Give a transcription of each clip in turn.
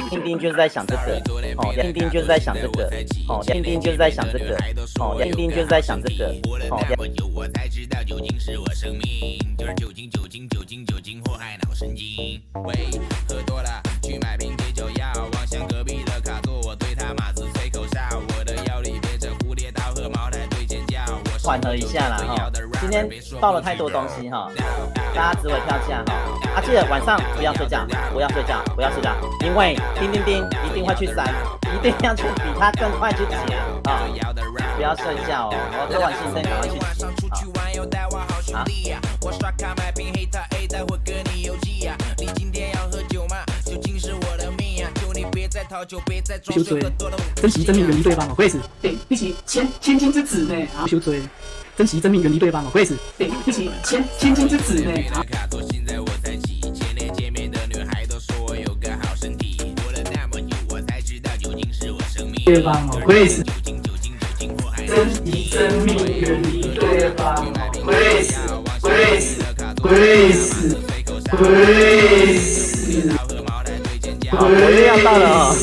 丁丁就是在想这个，哦，丁丁就是在想这个，哦，丁丁就是在想这个，哦，丁丁就是在想这个，哦，我才知道酒精是我生命，就是酒精，酒精，酒精，酒精祸害脑神经。喂，喝多了去买瓶解酒药，望向隔壁的卡座，我对他马子吹口哨，我的腰里别着蝴蝶刀和茅台对尖叫。缓和一下啦哈，今天爆了太多东西哈，大家值回票价哈，记得晚上不要睡觉，不要睡觉，不要睡觉，因为叮叮叮一定会去删，一定要去比他更快去解啊，不要睡觉哦，我做完新生赶快去解啊。我刷卡买瓶黑塔 A， 待会跟你邮寄啊。你今天要喝酒吗？酒精是我的命啊！求你别再讨酒，别再装睡，喝多了珍惜生命，远离对方哦，会死。对，一起千金之子呢，啊，休追，珍惜生命，远离对方哦，会死。对，一起千金之子呢，啊。现在我才起，前年见面的女孩都说我有个好身体，活了那么久，我才知道酒精是我生命。对方哦，会死。酒精，酒精，酒精祸害。珍惜生命，远离对方哦，会死，会死，会死，会死。好，9月要到了哦，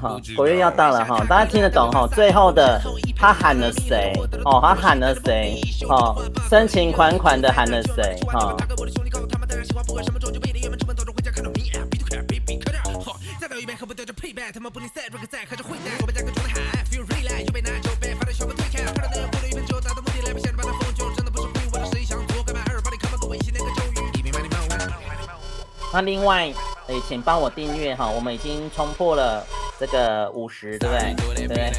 好，9月要到了哈，大家听得懂哈？最后的他喊了谁？哦，他喊了谁？哦，深情款款的喊了谁？哈。那另外，请帮我订阅哈，我们已经冲破了这个50，对不对？对不对？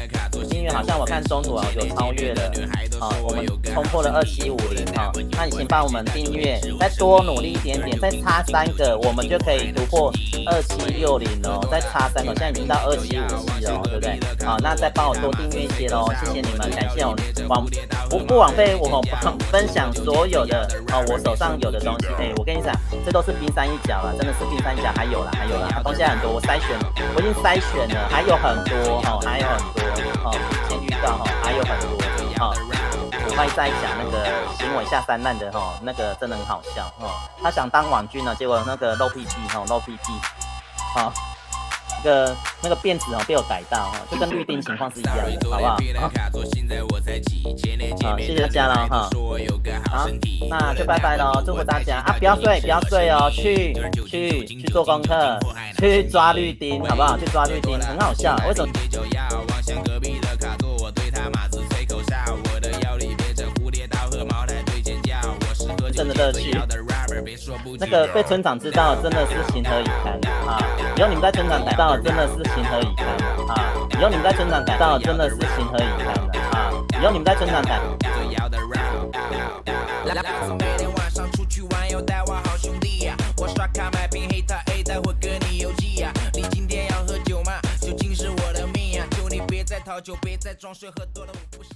订阅好像我看中途有超越了，好，我们冲破了2750哈。那你请帮我们订阅，再多努力一点点，再差3个，我们就可以突破2760哦。再差3个，现在已经到2757了，对不对？好，那再帮我多订阅一些喽，谢谢你们，感谢我不枉费我分享所有的我手上有的东西。我跟你讲，这都是冰山一角。真的是冰山一角，还有啦，东西还很多，我已经筛选了，还有很多还有很多先预告还有很多我会再讲那个行为下三滥的那个真的很好笑他想当网军呢，结果那个露屁屁那个辫子被我逮到就跟绿丁情况是一样的，好不好？好，谢谢大家了哈。好，那就拜拜喽，祝福大家啊！不要睡哦，去做功课，去抓绿丁，好不好？去抓绿丁，很好笑，为什么？真的乐趣，那个被村长知道真的是情何以堪啊！以后你们在村长逮到真的是情何以堪啊！以后你们在村长逮到真的是情何以堪啊！以后你们在村长逮。每天晚上出去玩要带我好兄弟呀！我刷卡买瓶黑塔 A， 待会跟你邮寄呀！你今天要喝酒吗？酒精是我的命呀！求你别再讨酒，别再装睡，喝多了我不行。